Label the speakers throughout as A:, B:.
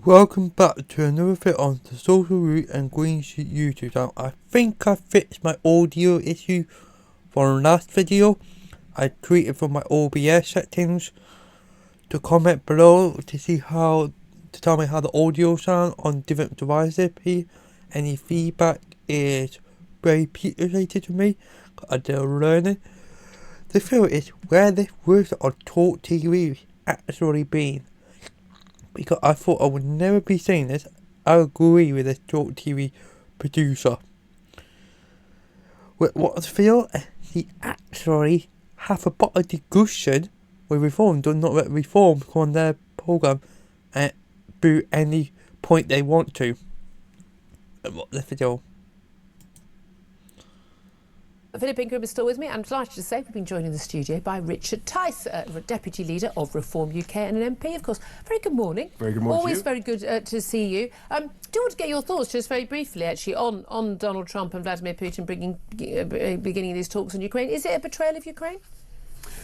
A: Welcome back to another video on the Social Root and Green YouTube channel. I think I fixed my audio issue from last video. I tweeted from my OBS settings to comment below to tell me how the audio sound on different devices. Any feedback is very appreciated to me. I'm still learning. The video is where this works on TalkTV actually been. Because I thought I would never be saying this. I agree with this TalkTV producer. With what I feel, he actually have a bit of discussion with Reform. Do not let Reform come on their programme and do any point they want to. What the video.
B: Philip Ingram is still with me. I'm delighted to say we've been joined in the studio by Richard Tice, Deputy Leader of Reform UK and an MP, of course. Very good morning.
C: Very good morning.
B: Always very good to see you. Do want to get your thoughts, just very briefly, actually, on Donald Trump and Vladimir Putin beginning these talks in Ukraine. Is it a betrayal of Ukraine?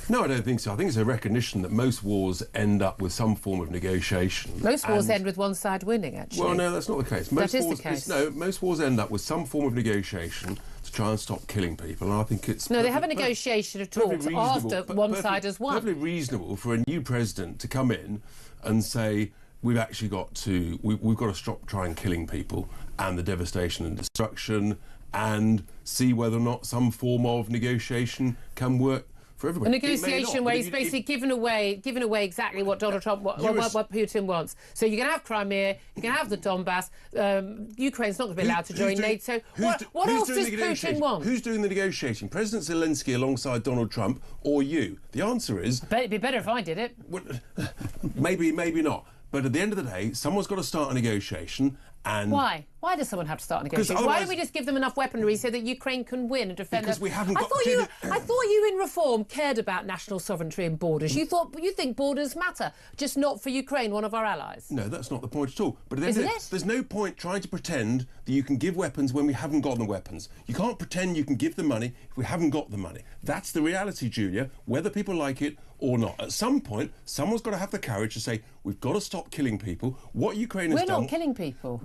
C: No, I don't think so. I think it's a recognition that most wars end up with some form of negotiation.
B: Most wars end with one side winning, actually.
C: Well, no, that's not the case.
B: That is the case.
C: No, most wars end up with some form of negotiation to try and stop killing people, and I think it's...
B: No, they have a negotiation of talks after one side has won.
C: Perfectly reasonable for a new president to come in and say, we've actually got to... We've got to stop trying killing people and the devastation and destruction and see whether or not some form of negotiation can work. A
B: negotiation where he's basically given away exactly what Donald Trump, what Putin wants. So you can have Crimea, you can have the Donbass. Ukraine's not going to be allowed to join NATO. What else does Putin want?
C: Who's doing the negotiating? President Zelensky alongside Donald Trump, or you? The answer is...
B: It'd be better if I did it.
C: Well, maybe not. But at the end of the day, someone's got to start a negotiation. And
B: why? Why does someone have to start negotiating? Why don't we just give them enough weaponry so that Ukraine can win and defend?
C: Because we haven't got.
B: I thought you in Reform cared about national sovereignty and borders. You think borders matter, just not for Ukraine, one of our allies.
C: No, that's not the point at all. But at the end of the day, there's no point trying to pretend that you can give weapons when we haven't got the weapons. You can't pretend you can give the money if we haven't got the money. That's the reality, Julia, whether people like it or not. At some point, someone's got to have the courage to say, we've got to stop killing people. What Ukraine has done...
B: We're not killing people.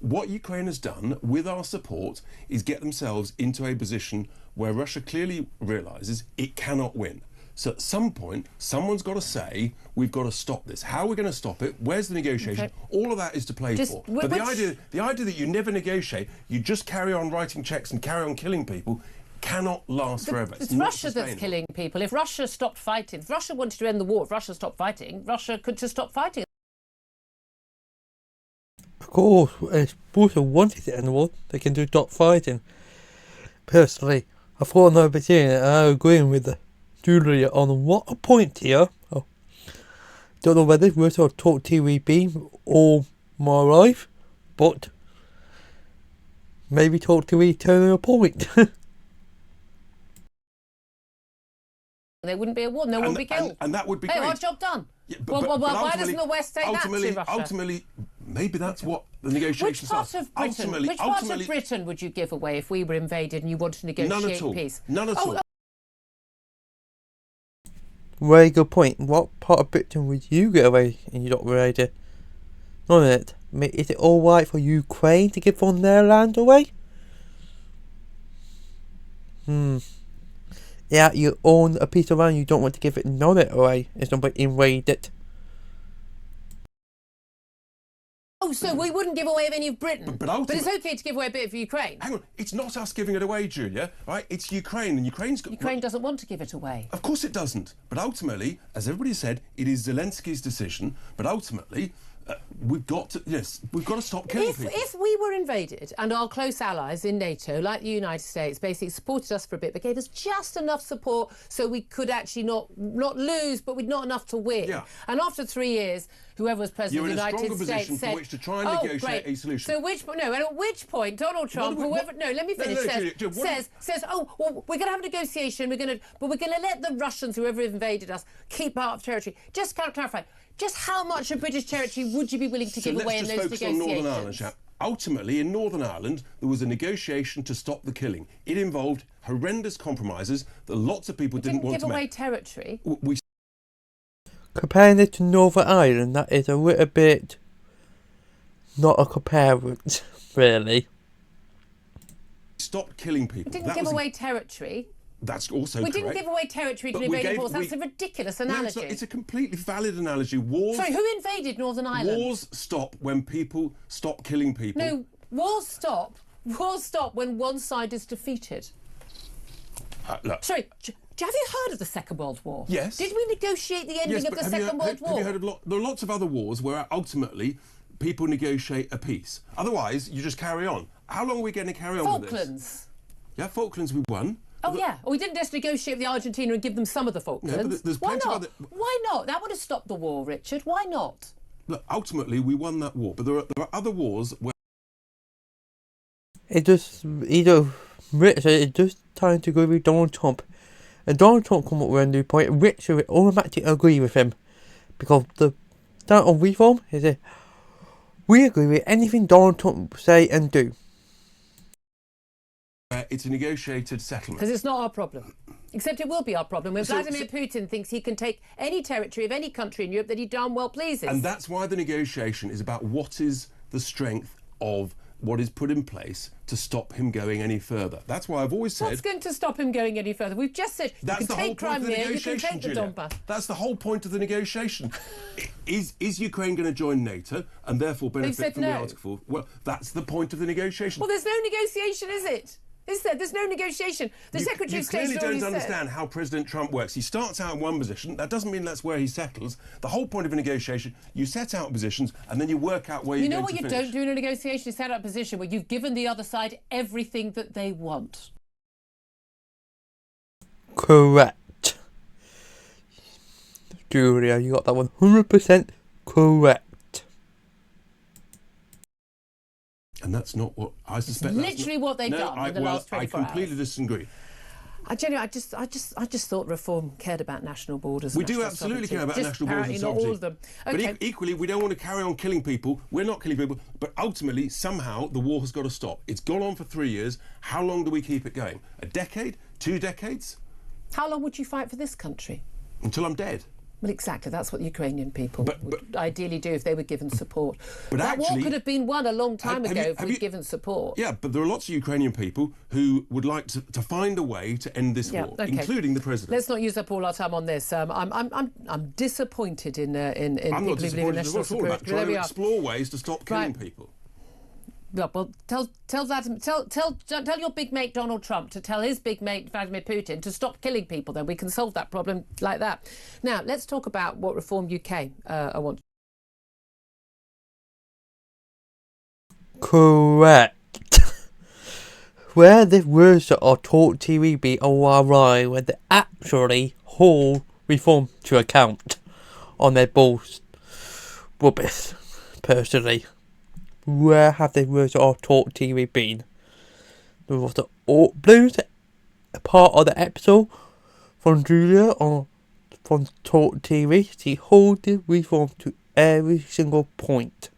C: What Ukraine has done with our support is get themselves into a position where Russia clearly realises it cannot win. So at some point, someone's got to say, we've got to stop this. How are we going to stop it? Where's the negotiation? Okay. All of that is to play for. But the idea that you never negotiate, you just carry on writing cheques and carry on killing people, cannot last forever.
B: It's Russia that's killing people. If Russia stopped fighting, if Russia wanted to end the war, if Russia stopped fighting, Russia could just stop fighting.
A: Of course, if Putin wanted to end the war, they can do stop fighting. Personally, I thought I'd be saying it, and I agree with Julia on what a point here. Don't know whether this was on TalkTV beam all my life, but maybe TalkTV turning a point.
B: There wouldn't be a war, no one would be killed.
C: And that would be great.
B: Our job done. Yeah, why doesn't the West take that to Russia?
C: Ultimately, maybe that's what the negotiations are.
B: Which part of Britain would you give away if we were invaded and you wanted to negotiate peace?
C: None at all.
A: Very good point. What part of Britain would you get away and you not invaded? None of it. Is it alright for Ukraine to give on their land away? Yeah, you own a piece of land, you don't want to give it none of it away. It's not about invade it.
B: Oh, so we wouldn't give away any of Britain.
C: But
B: it's okay to give away a bit of Ukraine.
C: Hang on, it's not us giving it away, Julia, right? It's Ukraine, and
B: Ukraine doesn't want to give it away.
C: Of course it doesn't. But ultimately, as everybody said, it is Zelensky's decision. But ultimately, we've got to stop killing people.
B: If we were invaded and our close allies in NATO, like the United States, basically supported us for a bit, but gave us just enough support so we could actually not lose, but we'd not enough to win. Yeah. And after 3 years, whoever was president of the United States said,
C: which to try and negotiate a solution.
B: So at which point Donald Trump, says, oh, well, we're going to have a negotiation, but we're going to let the Russians, whoever invaded us, keep part of territory. Just clarify. Just how much of British territory would you be willing to give away in those negotiations?
C: On Northern Ireland, chap. Ultimately, in Northern Ireland, there was a negotiation to stop the killing. It involved horrendous compromises that lots of people didn't want to make.
B: Give away territory.
A: Comparing it to Northern Ireland, that is a little bit not a comparison, really.
C: Stop killing people.
B: We didn't give away territory.
C: That's also
B: We
C: correct.
B: didn't give away territory to invading force. That's a ridiculous analogy.
C: No, it's a completely valid analogy. Wars.
B: Sorry, who invaded Northern Ireland?
C: Wars stop when people stop killing people.
B: No, wars stop. Wars stop when one side is defeated.
C: Look.
B: Sorry, have you heard of the Second World War?
C: Yes.
B: Did we negotiate the ending of the Second World War?
C: Have you heard of there are lots of other wars where ultimately people negotiate a peace. Otherwise, you just carry on. How long are we going to carry on with this?
B: Falklands.
C: Yeah, Falklands we won.
B: Oh, yeah. Well, we didn't just negotiate with Argentina and give them some of the Falklands.
C: No, but there's
B: Why
C: plenty
B: not?
C: of other...
B: Why not? That would have stopped the war, Richard. Why not?
C: Look, ultimately, we won that war. But there are other wars where...
A: It just, Richard, it's just time to go with Donald Trump. And Donald Trump come up with a new point. Richard will automatically agree with him. Because the start of reform is we agree with anything Donald Trump say and do.
C: It's a negotiated settlement.
B: Because it's not our problem. Except it will be our problem when Vladimir Putin thinks he can take any territory of any country in Europe that he darn well pleases.
C: And that's why the negotiation is about what is the strength of what is put in place to stop him going any further. That's why I've always said...
B: What's going to stop him going any further? We've just said you can take Crimea, you can take the Donbass.
C: That's the whole point of the negotiation. Is Ukraine going to join NATO and therefore benefit from the Article 4? Well, that's the point of the negotiation.
B: Well, there's no negotiation, is it? Is there? There's no negotiation. The Secretary of State
C: clearly don't understand how President Trump works. He starts out in one position. That doesn't mean that's where he settles. The whole point of a negotiation, you set out positions and then you work out where you're going to finish.
B: You know what you don't do in a negotiation? You set out a position where you've given the other side everything that they want.
A: Correct. Julia, you got that 100% correct.
C: And that's not what I suspect.
B: It's literally what they've done in the last 24 hours.
C: I completely disagree.
B: I just thought Reform cared about national borders.
C: We do absolutely care about national borders and sovereignty.
B: Not all of them. Okay.
C: But equally, we don't want to carry on killing people. We're not killing people. But ultimately, somehow, the war has got to stop. It's gone on for 3 years. How long do we keep it going? A decade? 2 decades?
B: How long would you fight for this country?
C: Until I'm dead.
B: Well, exactly. That's what Ukrainian people would ideally do if they were given support. But that war could have been won a long time ago if we'd given support.
C: Yeah, but there are lots of Ukrainian people who would like to find a way to end this war, including the president.
B: Let's not use up all our time on this. I'm disappointed in
C: I'm not disappointed at all about trying to explore ways to stop killing people.
B: Well, tell your big mate Donald Trump to tell his big mate Vladimir Putin to stop killing people. Then we can solve that problem like that. Now let's talk about what Reform UK I want.
A: Correct. Where the words that are taught TV be ORI, where they actually hold Reform to account on their balls rubbish. Personally. Where have the words of Talk TV been? There was the blues part of the episode from Julia from Talk TV. She holds the Reform to every single point.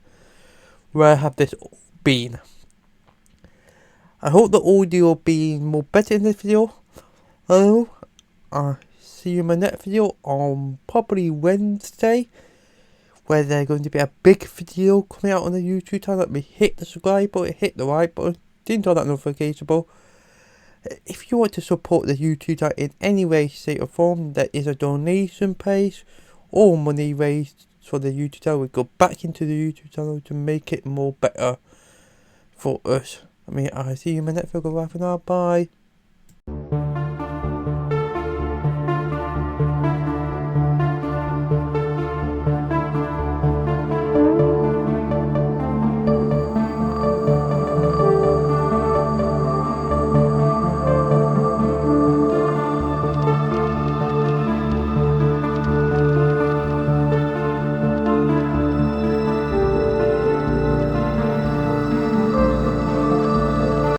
A: Where have this been? I hope the audio will be more better in this video. Hello, I'll see you in my next video on probably Wednesday, where there's going to be a big video coming out on the YouTube channel. Let me hit the subscribe button, hit the like button, didn't turn that notification bell. If you want to support the YouTube channel in any way, shape or form, there is a donation page. All money raised for the YouTube channel will go back into the YouTube channel to make it more better for us. I'll see you in my next video. Bye for now. Bye.